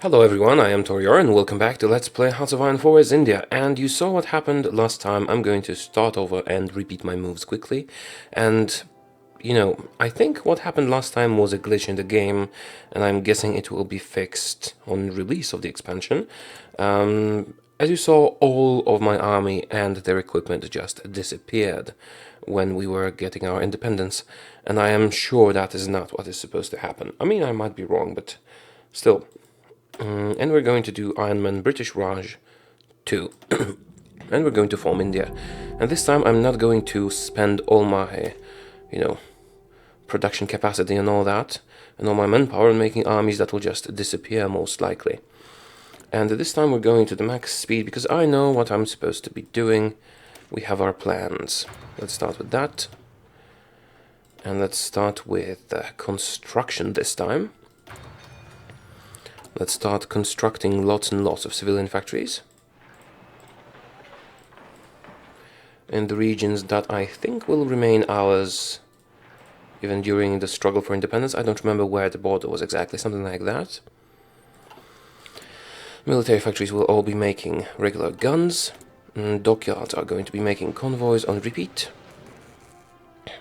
Hello everyone, I am Taureor and welcome back to Let's Play HoI4 India. And you saw what happened last time. I'm going to start over and repeat my moves quickly. And, I think what happened last time was a glitch in the game, and I'm guessing it will be fixed on release of the expansion. As you saw, all of my army and their equipment just disappeared when we were getting our independence. And I am sure that is not what is supposed to happen. I mean, I might be wrong, but still. And we're going to do Iron Man British Raj 2. And we're going to form India. And this time I'm not going to spend all my, production capacity and all that, and all my manpower in making armies that will just disappear most likely. And this time we're going to the max speed because I know what I'm supposed to be doing. We have our plans. Let's start with that. And let's start with construction this time. Let's start constructing lots and lots of civilian factories in the regions that I think will remain ours even during the struggle for independence. I don't remember where the border was exactly, something like that. Military factories will all be making regular guns. Dockyards are going to be making convoys on repeat.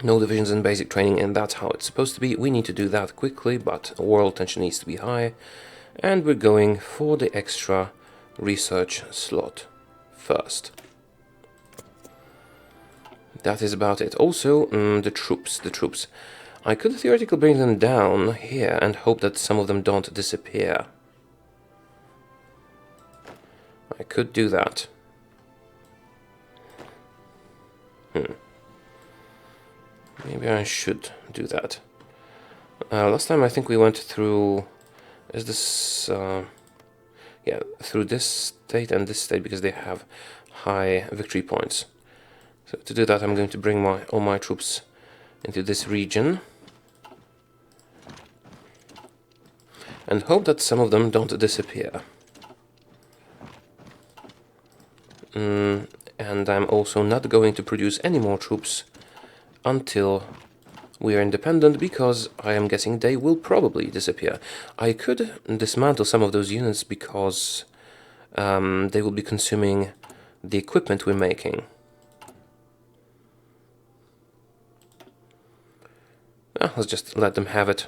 No divisions in basic training, and that's how it's supposed to be. We need to do that quickly, but world tension needs to be high. And we're going for the extra research slot first. That is about it. Also, the troops. I could theoretically bring them down here and hope that some of them don't disappear. I could do that. Maybe I should do that. Last time I think we went through... Is this... yeah, through this state and this state because they have high victory points. So to do that I'm going to bring all my troops into this region. And hope that some of them don't disappear. And I'm also not going to produce any more troops until we are independent, because I am guessing they will probably disappear. I could dismantle some of those units because they will be consuming the equipment we're making. Let's just let them have it.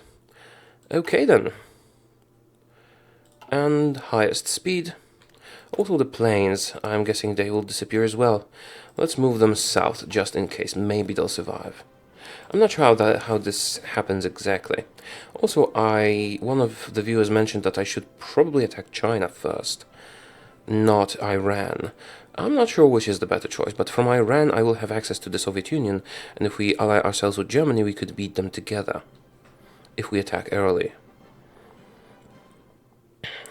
Okay then. And highest speed. Also the planes, I'm guessing they will disappear as well. Let's move them south just in case. Maybe they'll survive. I'm not sure how this happens exactly. Also, one of the viewers mentioned that I should probably attack China first, not Iran. I'm not sure which is the better choice, but from Iran I will have access to the Soviet Union, and if we ally ourselves with Germany we could beat them together, if we attack early.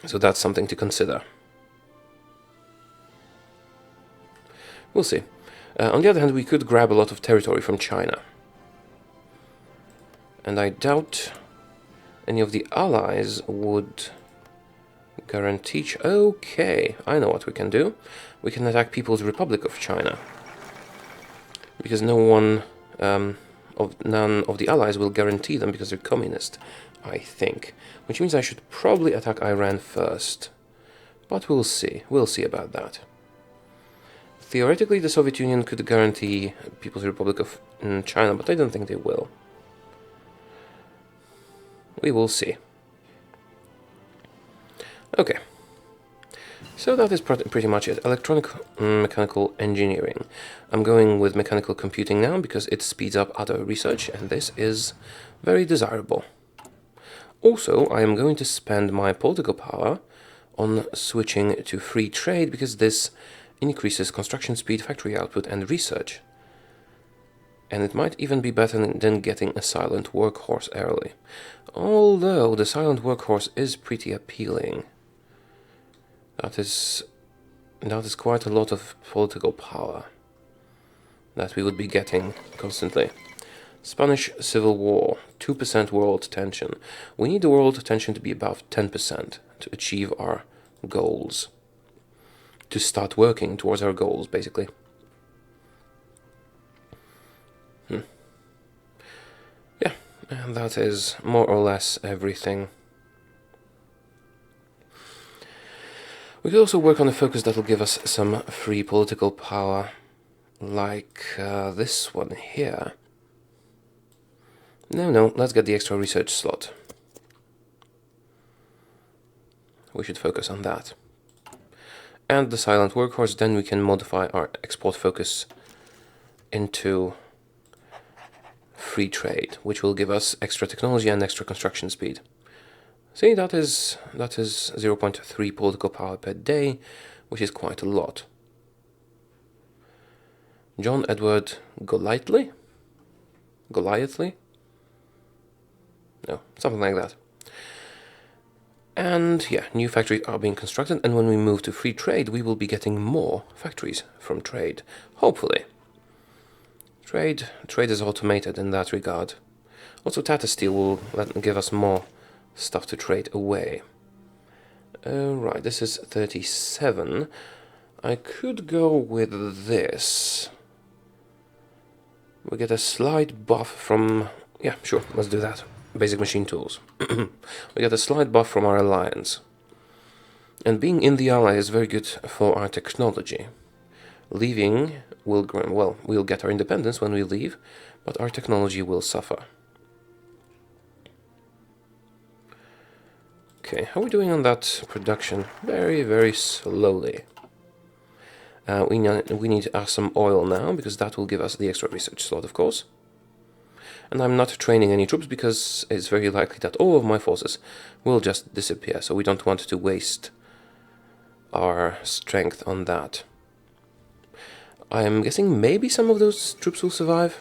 So that's something to consider. We'll see. On the other hand, we could grab a lot of territory from China. And I doubt any of the allies would guarantee... Okay, I know what we can do. We can attack People's Republic of China. Because none of the allies will guarantee them because they're communist, I think. Which means I should probably attack Iran first. But we'll see. We'll see about that. Theoretically, the Soviet Union could guarantee People's Republic of China, but I don't think they will. We will see. Okay. So that is pretty much it. Electronic mechanical engineering. I'm going with mechanical computing now because it speeds up other research, and this is very desirable. Also, I am going to spend my political power on switching to free trade because this increases construction speed, factory output, and research. And it might even be better than getting a silent workhorse early. Although the silent workhorse is pretty appealing. That is quite a lot of political power that we would be getting constantly. Spanish Civil War, 2% world tension. We need the world tension to be above 10% to achieve our goals. To start working towards our goals, basically. Yeah, and that is more or less everything. We could also work on a focus that will give us some free political power, like this one here. No, let's get the extra research slot. We should focus on that. And the silent workhorse, then we can modify our export focus into free trade, which will give us extra technology and extra construction speed. See, that is 0.3 political power per day, which is quite a lot. John Edward Goliathly? No, something like that. And yeah, new factories are being constructed, and when we move to free trade, we will be getting more factories from trade, hopefully. Trade is automated in that regard. Also, Tata Steel will give us more stuff to trade away. Right, this is 37. I could go with this. We get a slight buff from... Yeah, sure, let's do that. Basic machine tools. We get a slight buff from our alliance. And being in the ally is very good for our technology. Leaving will... Well, we'll get our independence when we leave, but our technology will suffer. Okay, how are we doing on that production? Very, very slowly. We need to add some oil now, because that will give us the extra research slot, of course. And I'm not training any troops, because it's very likely that all of my forces will just disappear, so we don't want to waste our strength on that. I'm guessing maybe some of those troops will survive.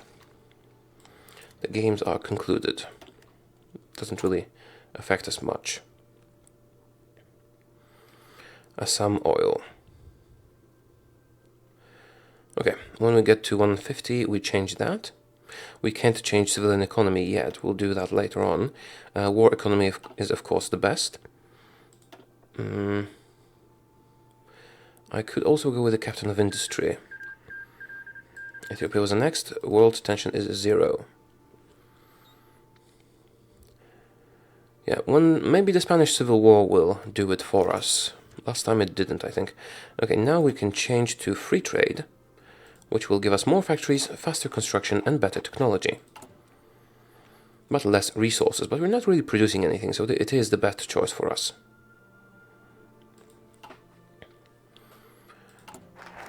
The games are concluded. Doesn't really affect us much. Some oil. Okay, when we get to 150, we change that. We can't change civilian economy yet. We'll do that later on. War economy is, of course, the best. I could also go with the captain of industry. Ethiopia was the next. World tension is 0. Yeah, maybe the Spanish Civil War will do it for us. Last time it didn't, I think. Okay, now we can change to free trade, which will give us more factories, faster construction, and better technology. But less resources, but we're not really producing anything, so it is the best choice for us.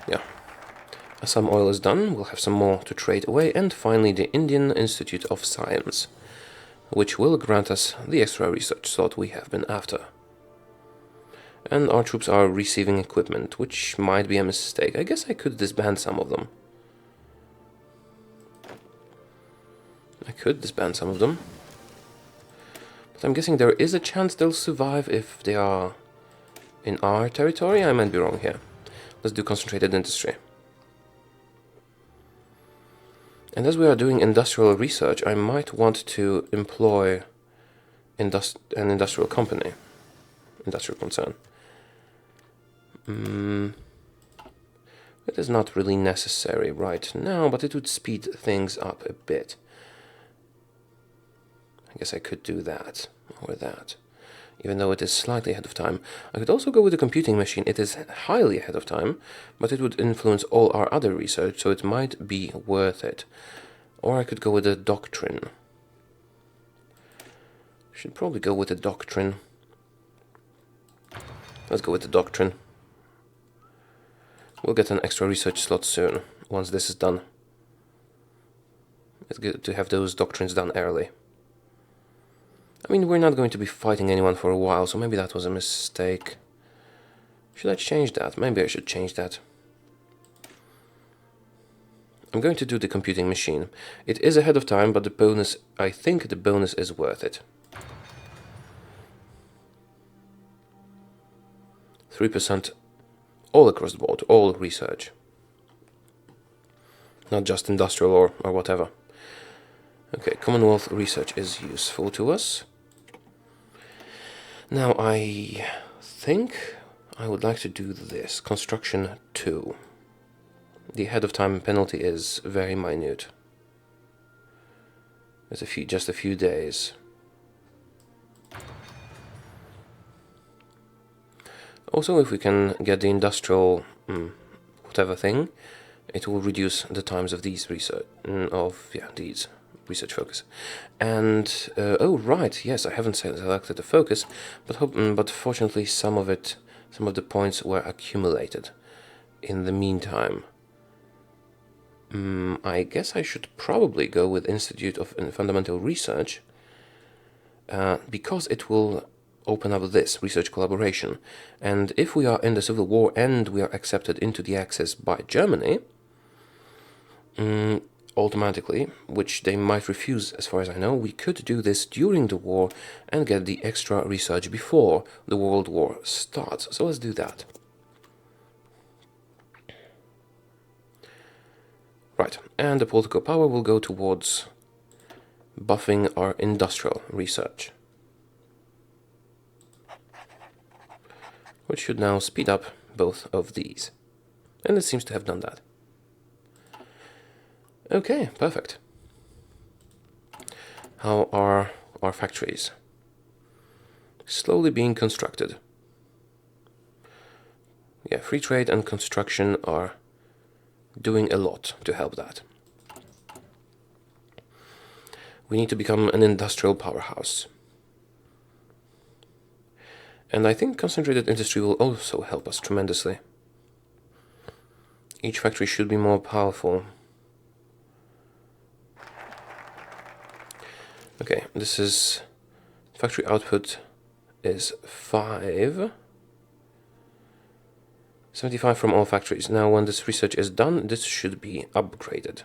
Yeah. As some oil is done, we'll have some more to trade away, and finally the Indian Institute of Science, which will grant us the extra research slot we have been after. And our troops are receiving equipment, which might be a mistake. I guess I could disband some of them. But I'm guessing there is a chance they'll survive if they are in our territory. I might be wrong here. Let's do concentrated industry. And as we are doing industrial research, I might want to employ an industrial company, industrial concern. It is not really necessary right now, but it would speed things up a bit. I guess I could do that, or that, even though it is slightly ahead of time. I could also go with the computing machine. It is highly ahead of time, but it would influence all our other research, so it might be worth it. Or I could go with the doctrine. Should probably go with the doctrine. Let's go with the doctrine. We'll get an extra research slot soon, once this is done. It's good to have those doctrines done early. I mean, we're not going to be fighting anyone for a while, so maybe that was a mistake. Should I change that? Maybe I should change that. I'm going to do the computing machine. It is ahead of time, but the bonus, I think the bonus is worth it. 3% all across the board, all research. Not just industrial or whatever. Okay, Commonwealth research is useful to us. Now I think I would like to do this. Construction 2. The ahead of time penalty is very minute. It's just a few days. Also, if we can get the industrial whatever thing, it will reduce the times of these research these research focus. And oh right, yes, I haven't selected the focus, but fortunately some of the points were accumulated in the meantime. I guess I should probably go with Institute of Fundamental Research, because it will open up this research collaboration. And if we are in the Civil War and we are accepted into the Axis by Germany, automatically, which they might refuse as far as I know, we could do this during the war and get the extra research before the World War starts. So let's do that. Right, and the political power will go towards buffing our industrial research, which should now speed up both of these. And it seems to have done that. Okay, perfect. How are our factories? Slowly being constructed. Yeah, free trade and construction are doing a lot to help that. We need to become an industrial powerhouse. And I think concentrated industry will also help us tremendously. Each factory should be more powerful. Okay, this is factory output is 75 from all factories. Now when this research is done, this should be upgraded.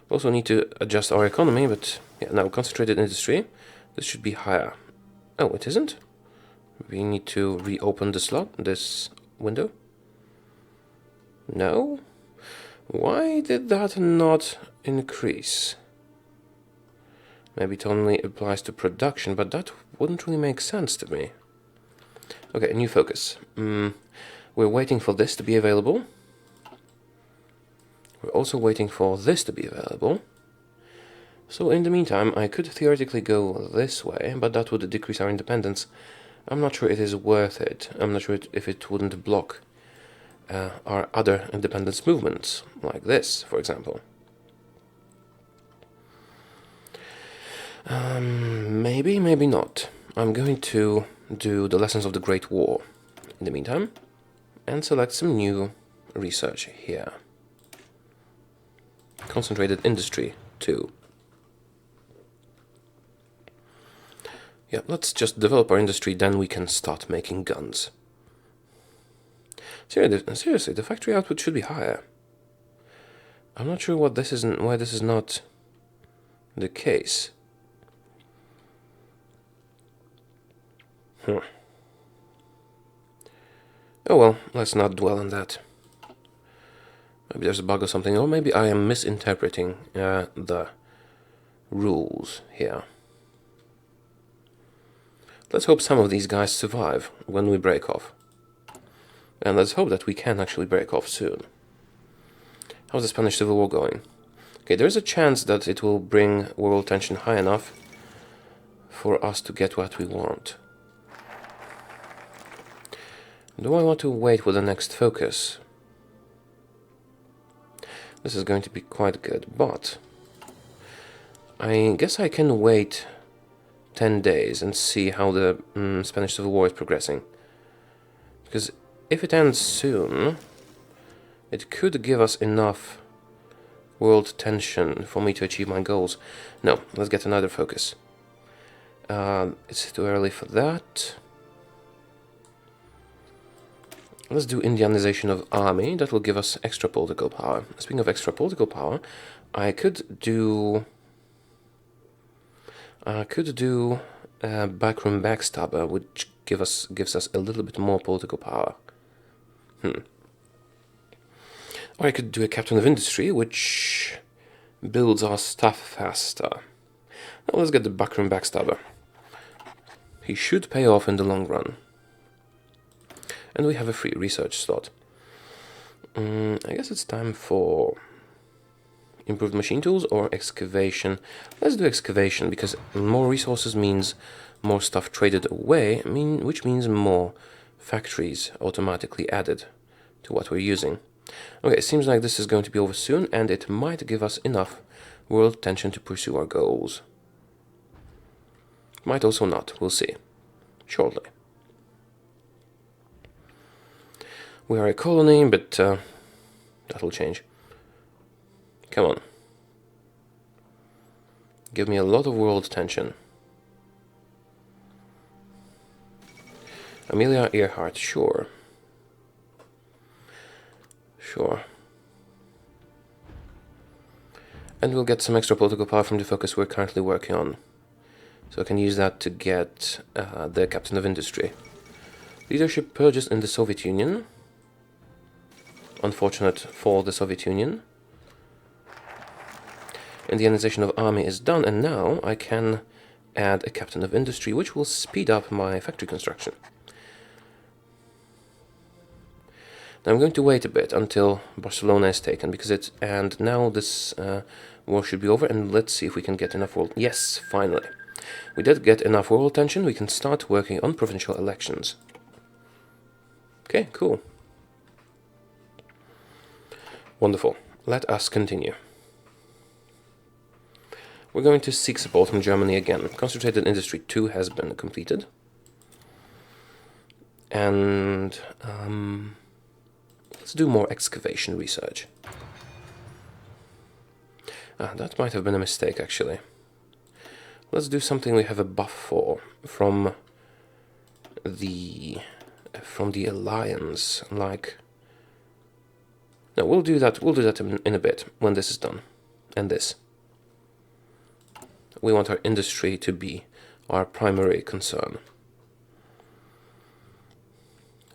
We also need to adjust our economy, but yeah, now concentrated industry, this should be higher. Oh, it isn't? We need to reopen this window? No? Why did that not increase? Maybe it only applies to production, but that wouldn't really make sense to me. Okay, new focus. We're waiting for this to be available. We're also waiting for this to be available. So in the meantime, I could theoretically go this way, but that would decrease our independence. I'm not sure it is worth it. I'm not sure if it wouldn't block our other independence movements, like this, for example. Maybe, maybe not. I'm going to do the lessons of the Great War in the meantime, and select some new research here. Concentrated industry 2. Yeah, let's just develop our industry, then we can start making guns. Seriously, the factory output should be higher. I'm not sure why this is not the case. Oh well, let's not dwell on that. Maybe there's a bug or something, or maybe I am misinterpreting the rules here. Let's hope some of these guys survive when we break off. And let's hope that we can actually break off soon. How's the Spanish Civil War going? Okay, there's a chance that it will bring world tension high enough for us to get what we want. Do I want to wait with the next focus? This is going to be quite good, but I guess I can wait 10 days and see how the Spanish Civil War is progressing. Because if it ends soon, it could give us enough world tension for me to achieve my goals. No, let's get another focus. It's too early for that. Let's do Indianization of army. That will give us extra political power. Speaking of extra political power, I could do backroom backstabber, which gives us a little bit more political power. Or I could do a captain of industry, which builds our stuff faster. Now let's get the backroom backstabber. He should pay off in the long run. And we have a free research slot. I guess it's time for improved machine tools or excavation. Let's do excavation, because more resources means more stuff traded away, which means more factories automatically added to what we're using. Okay, it seems like this is going to be over soon, and it might give us enough world tension to pursue our goals. Might also not, we'll see shortly. We are a colony, but that'll change. Come on. Give me a lot of world tension. Amelia Earhart, sure. Sure. And we'll get some extra political power from the focus we're currently working on. So I can use that to get the Captain of Industry. Leadership purges in the Soviet Union. Unfortunate for the Soviet Union. Indianization of army is done, and now I can add a Captain of Industry, which will speed up my factory construction. Now I'm going to wait a bit until Barcelona is taken, because and now this war should be over, and let's see if we can get enough world. Yes, finally. We did get enough world tension. We can start working on provincial elections. Okay, cool. Wonderful. Let us continue. We're going to seek support from Germany again. Concentrated Industry 2 has been completed. And let's do more excavation research. That might have been a mistake, actually. Let's do something we have a buff for from the alliance. Like, no, we'll do that. We'll do that in a bit when this is done. And this. We want our industry to be our primary concern.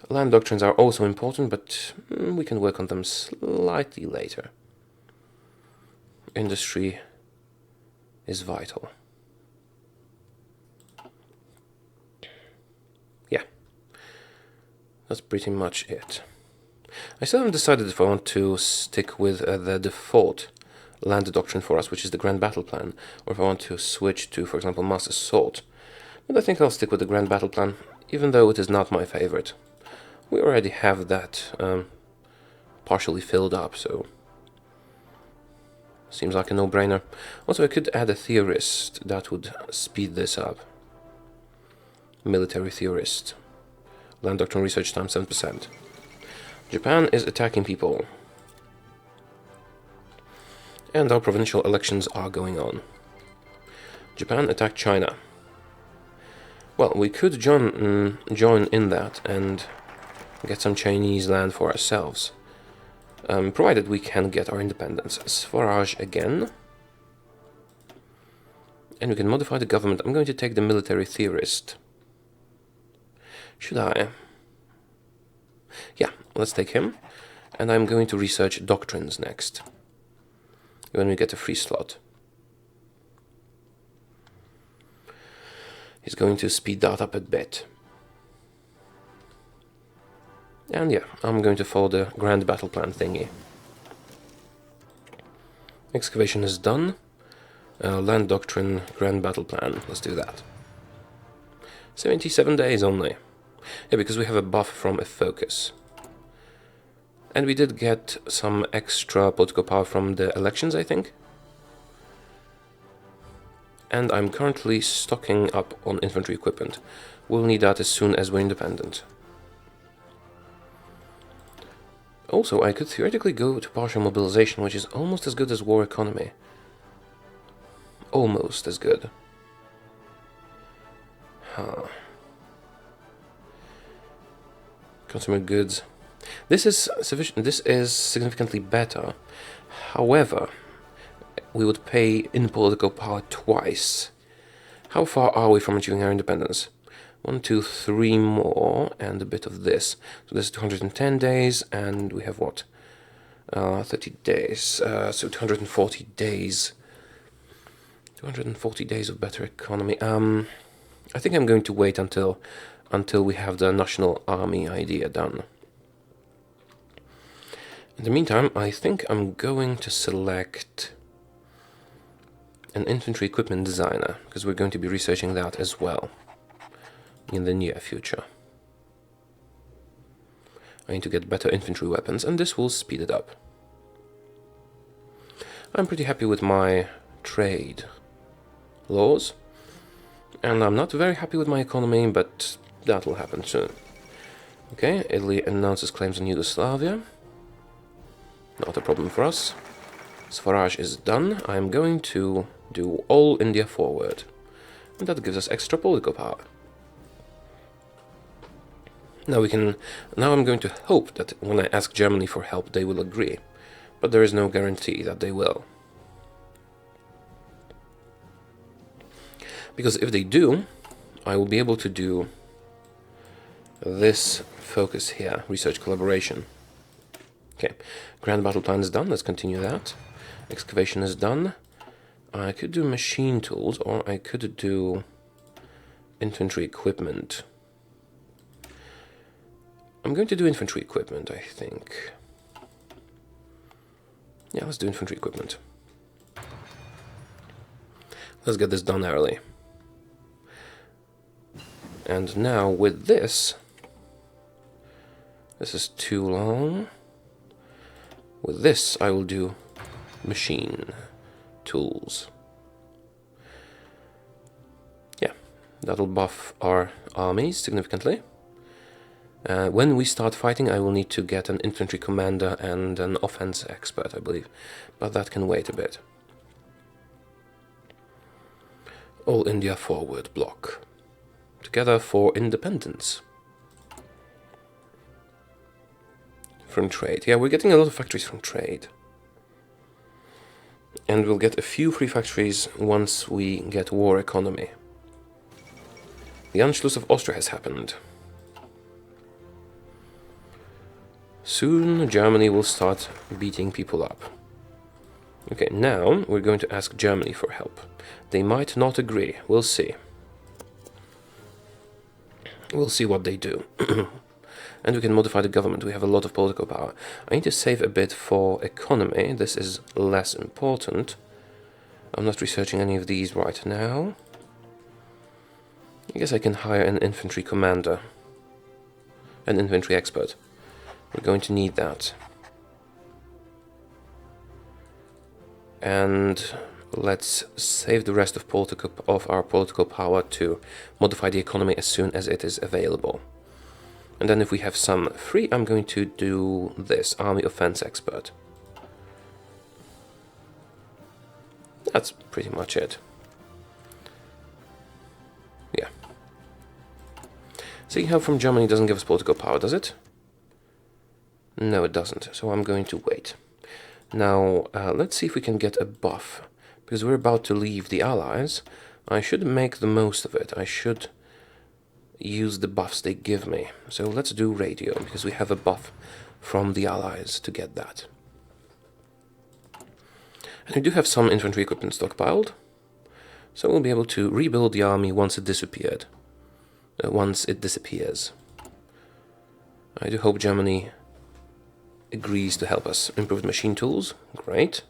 Land doctrines are also important, but we can work on them slightly later. Industry is vital. Yeah, that's pretty much it. I still haven't decided if I want to stick with the default land doctrine for us, which is the Grand Battle Plan, or if I want to switch to, for example, Mass Assault. But I think I'll stick with the Grand Battle Plan, even though it is not my favorite. We already have that partially filled up, so seems like a no-brainer. Also, I could add a theorist. That would speed this up. Military theorist. Land doctrine research time 7%. Japan is attacking people. And our provincial elections are going on. Japan attacked China. Well, we could join in that and get some Chinese land for ourselves. Provided we can get our independence. Swaraj again. And we can modify the government. I'm going to take the military theorist. Should I? Yeah, let's take him. And I'm going to research doctrines next, when we get a free slot. He's going to speed that up a bit. And yeah, I'm going to follow the Grand Battle Plan thingy. Excavation is done. Land Doctrine, Grand Battle Plan. Let's do that. 77 days only. Yeah, because we have a buff from a focus. And we did get some extra political power from the elections, I think. And I'm currently stocking up on infantry equipment. We'll need that as soon as we're independent. Also, I could theoretically go to partial mobilization, which is almost as good as war economy. Almost as good. Consumer goods. This is sufficient. This is significantly better. However, we would pay in political power twice. How far are we from achieving our independence? 1, 2, 3 more, and a bit of this. So this is 210 days, and we have what? 30 days. So 240 days. 240 days of better economy. I think I'm going to wait until we have the national army idea done. In the meantime, I think I'm going to select an infantry equipment designer, because we're going to be researching that as well. in the near future. I need to get better infantry weapons, and this will speed it up. I'm pretty happy with my trade laws, and I'm not very happy with my economy, but that will happen soon. Okay, Italy announces claims on Yugoslavia. Not a problem for us. Swaraj is done. I'm going to do all India forward. And that gives us extra political power. Now I'm going to hope that when I ask Germany for help, they will agree. But there is no guarantee that they will. Because if they do, I will be able to do this focus here, research collaboration. Okay, grand battle plan is done, let's continue that. Excavation is done. I could do machine tools, or I could do infantry equipment. I'm going to do infantry equipment, I think. Yeah, let's do infantry equipment. Let's get this done early. And now with this is too long. With this I will do machine tools. Yeah, that'll buff our armies significantly. When we start fighting, I will need to get an infantry commander and an offense expert, I believe, but that can wait a bit. All India forward bloc. Together for independence. From trade. Yeah, we're getting a lot of factories from trade. And we'll get a few free factories once we get war economy. The Anschluss of Austria has happened. Soon Germany will start beating people up. Okay, now we're going to ask Germany for help. They might not agree, we'll see. We'll see what they do. And we can modify the government, we have a lot of political power. I need to save a bit for economy, this is less important. I'm not researching any of these right now. I guess I can hire an infantry commander. An infantry expert. We're going to need that. And let's save the rest of our political power to modify the economy as soon as it is available. And then if we have some free, I'm going to do this, Army Offense Expert. That's pretty much it. Yeah. Seeing help from Germany doesn't give us political power, does it? No, it doesn't, so I'm going to wait. Now, let's see if we can get a buff. Because we're about to leave the Allies, I should make the most of it. I should use the buffs they give me. So let's do radio, because we have a buff from the Allies to get that. And we do have some infantry equipment stockpiled, so we'll be able to rebuild the army once it disappears. I do hope Germany agrees to help us. Improved machine tools, great.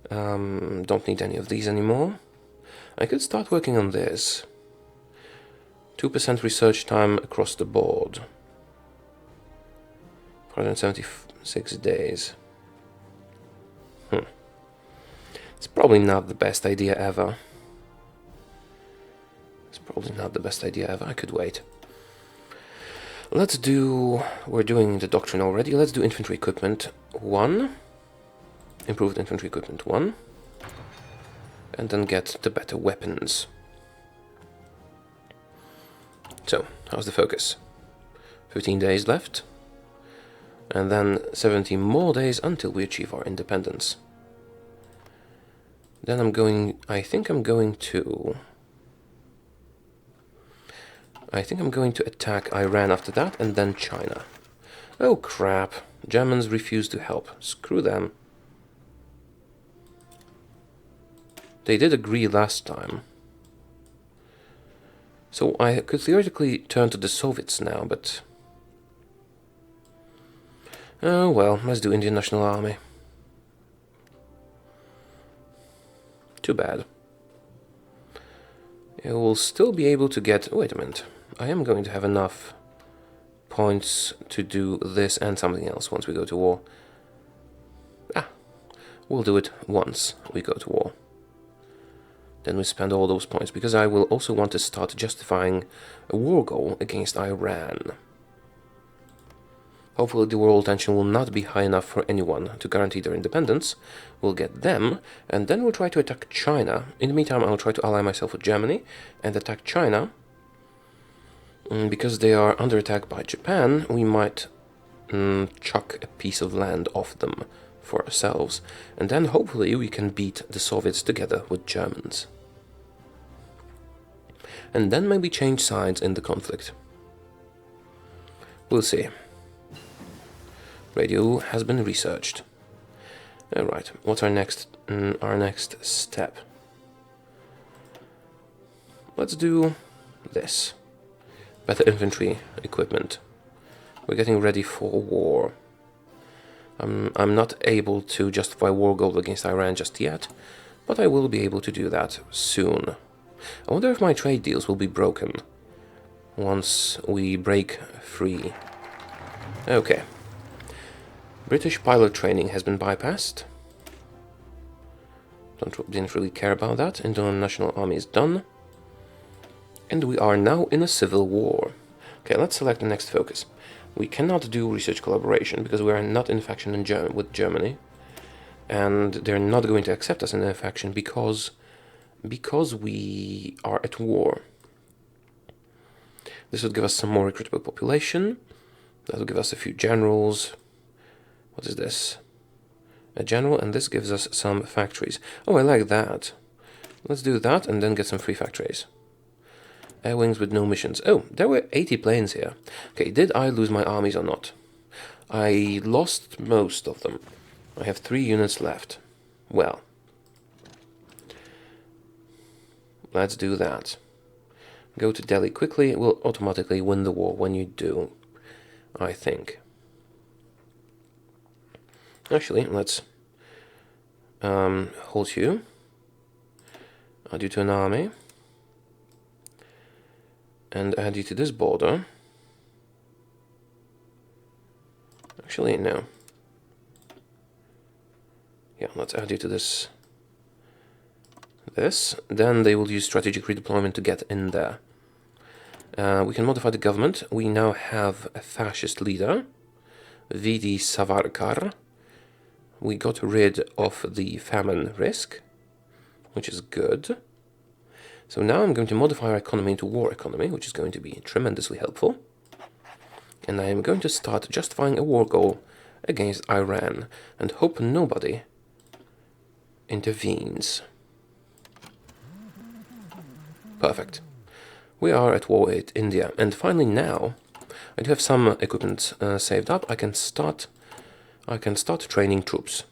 Don't need any of these anymore. I could start working on this. 2% research time across the board. 476 days. It's probably not the best idea ever. I could wait. Let's do... We're doing the doctrine already. Let's do infantry equipment 1. Improved infantry equipment 1. And then get the better weapons. So, how's the focus? 15 days left. And then 70 more days until we achieve our independence. Then I think I'm going to attack Iran after that, and then China. Oh crap, Germans refuse to help. Screw them. They did agree last time. So I could theoretically turn to the Soviets now, but... Oh well, let's do Indian National Army. Too bad. It will still be able to get... Wait a minute. I am going to have enough points to do this and something else once we go to war. We'll do it once we go to war. Then we spend all those points, because I will also want to start justifying a war goal against Iran. Hopefully the world tension will not be high enough for anyone to guarantee their independence. We'll get them, and then we'll try to attack China. In the meantime, I'll try to ally myself with Germany and attack China. Because they are under attack by Japan, we might chuck a piece of land off them for ourselves, and then hopefully we can beat the Soviets together with Germans. And then maybe change sides in the conflict. We'll see. Radio has been researched. Alright, what's our next step? Let's do this. Better infantry equipment. We're getting ready for war. I'm not able to justify war goal against Iran just yet, but I will be able to do that soon. I wonder if my trade deals will be broken once we break free. Okay. British pilot training has been bypassed. Didn't really care about that. Indian National Army is done. And we are now in a civil war. Okay, let's select the next focus. We cannot do research collaboration because we are not in faction with Germany, and they're not going to accept us in a faction because we are at war. This would give us some more recruitable population. That will give us a few generals. What is this? A general, and this gives us some factories. Oh, I like that. Let's do that and then get some free factories. Air wings with no missions. Oh, there were 80 planes here. Okay, did I lose my armies or not? I lost most of them. I have 3 units left. Well, let's do that. Go to Delhi quickly. It will automatically win the war when you do, I think. Actually, let's hold you. Add you to an army. And add you to this border. Actually, no. Yeah, let's add you to this. Then they will use strategic redeployment to get in there. We can modify the government. We now have a fascist leader, V.D. Savarkar. We got rid of the famine risk, which is good. So now I'm going to modify our economy into war economy, which is going to be tremendously helpful. And I am going to start justifying a war goal against Iran and hope nobody intervenes. Perfect. We are at war with India, and finally now I do have some equipment saved up. I can start training troops.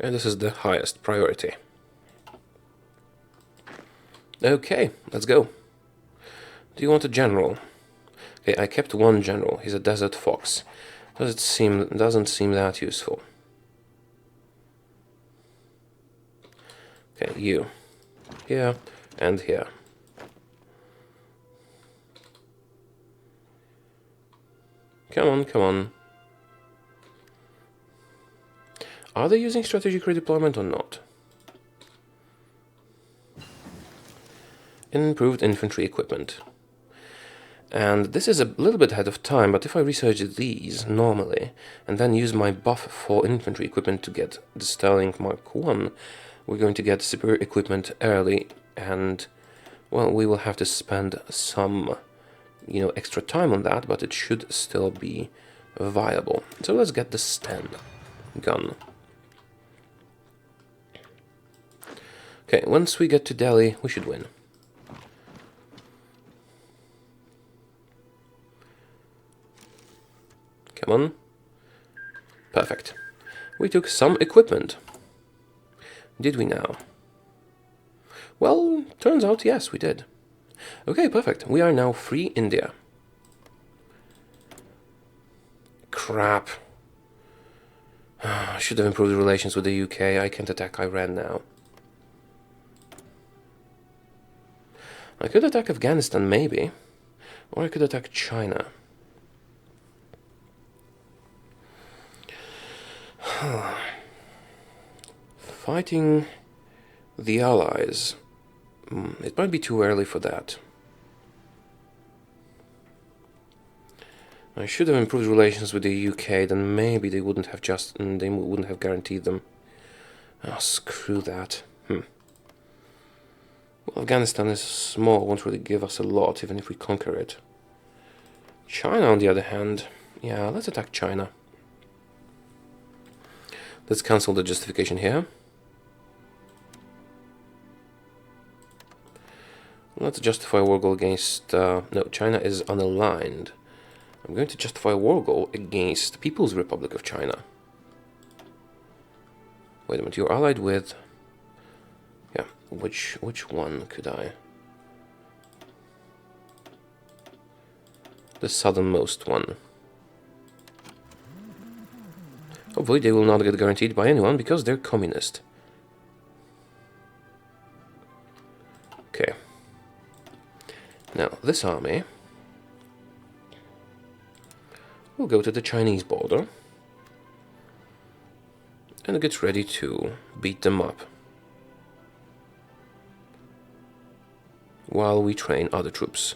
And this is the highest priority. Okay, let's go. Do you want a general? Okay, I kept one general. He's a desert fox. Doesn't seem that useful. Okay, you. Here and here. Come on, come on. Are they using strategic redeployment or not? Improved infantry equipment. And this is a little bit ahead of time, but if I research these normally, and then use my buff for infantry equipment to get the Sterling Mark 1, we're going to get superior equipment early, and, well, we will have to spend some, extra time on that, but it should still be viable. So let's get the Sten gun. Okay, once we get to Delhi, we should win. Come on. Perfect. We took some equipment. Did we now? Well, turns out yes, we did. Okay, perfect. We are now free India. Crap. I should have improved relations with the UK. I can't attack Iran now. I could attack Afghanistan, maybe. Or I could attack China. Fighting the Allies. It might be too early for that. I should have improved relations with the UK, then maybe they wouldn't have guaranteed them. Oh, screw that. Well, Afghanistan is small, won't really give us a lot, even if we conquer it. China, on the other hand, yeah, let's attack China. Let's cancel the justification here. Let's justify a war goal against... no, China is unaligned. I'm going to justify a war goal against the People's Republic of China. Wait a minute, you're allied with... Yeah, which one could I... The southernmost one. Hopefully they will not get guaranteed by anyone, because they're communist. Okay. Now, this army will go to the Chinese border and get ready to beat them up while we train other troops.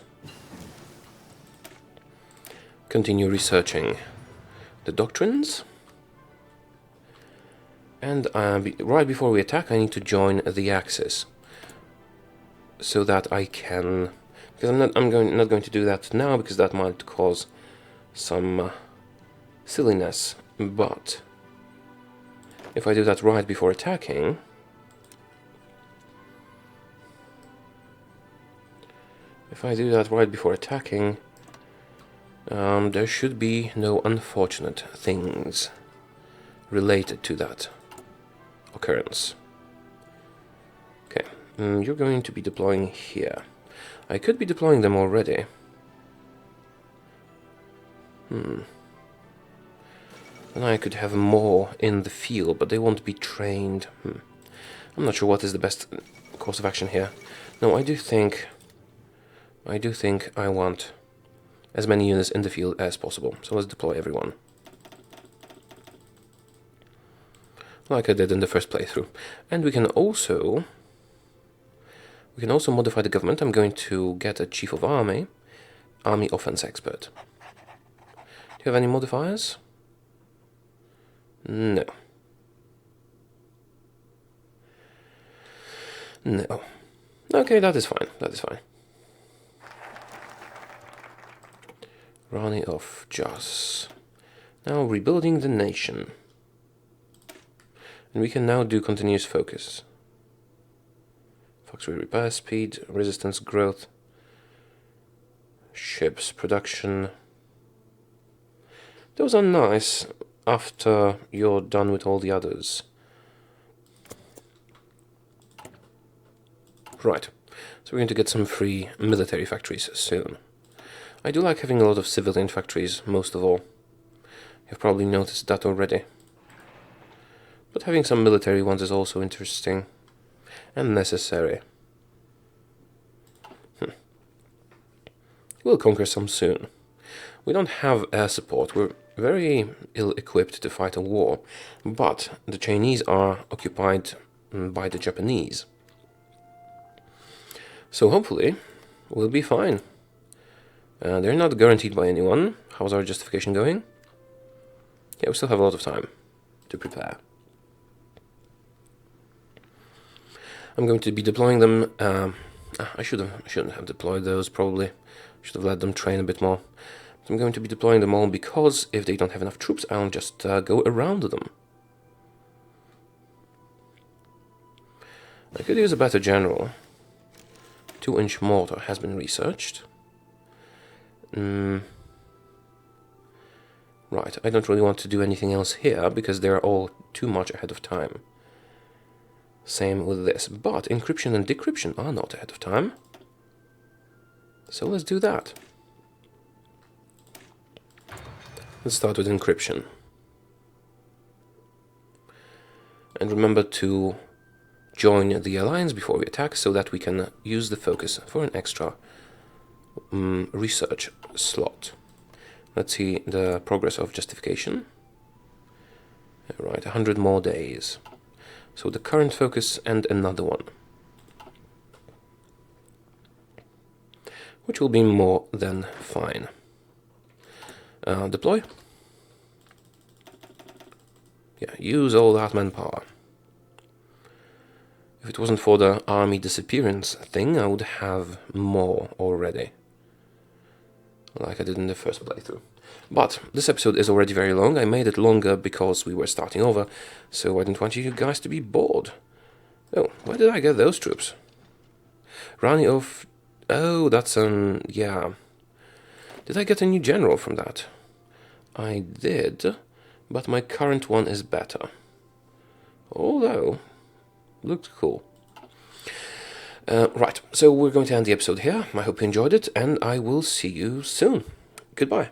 Continue researching the doctrines, and right before we attack I need to join the Axis so that I can, because I'm not going to do that now because that might cause some silliness, but if I do that right before attacking, there should be no unfortunate things related to that occurrence. Okay, you're going to be deploying here. I could be deploying them already. And I could have more in the field, but they won't be trained. I'm not sure what is the best course of action here. No, I do think I want as many units in the field as possible. So let's deploy everyone. Like I did in the first playthrough. And we can also modify the government. I'm going to get a chief of army offense expert. Do you have any modifiers? No. No. Okay, that is fine. That is fine. Rani of Jas. Now rebuilding the nation. And we can now do continuous focus. Factory repair speed, resistance growth, ships production. Those are nice after you're done with all the others. Right, so we're going to get some free military factories soon. I do like having a lot of civilian factories, most of all. You've probably noticed that already. But having some military ones is also interesting and necessary. We'll conquer some soon. We don't have air support. We're very ill-equipped to fight a war, but the Chinese are occupied by the Japanese. So hopefully we'll be fine. They're not guaranteed by anyone. How's our justification going? Yeah, we still have a lot of time to prepare. I'm going to be deploying them. I shouldn't have deployed those, probably. Should have let them train a bit more. But I'm going to be deploying them all because if they don't have enough troops, I'll just go around them. I could use a better general. 2-inch mortar has been researched. Right, I don't really want to do anything else here because they're all too much ahead of time. Same with this, but encryption and decryption are not ahead of time. So let's do that. Let's start with encryption. And remember to join the alliance before we attack so that we can use the focus for an extra research slot. Let's see the progress of justification. Right, 100 more days. So the current focus and another one, which will be more than fine. Deploy. Yeah, use all that manpower. If it wasn't for the army disappearance thing, I would have more already, like I did in the first playthrough. But this episode is already very long. I made it longer because we were starting over, so I didn't want you guys to be bored. Oh, where did I get those troops? Rani of... Oh, that's yeah. Did I get a new general from that? I did, but my current one is better. Although, looked cool. Right, so we're going to end the episode here. I hope you enjoyed it, and I will see you soon. Goodbye.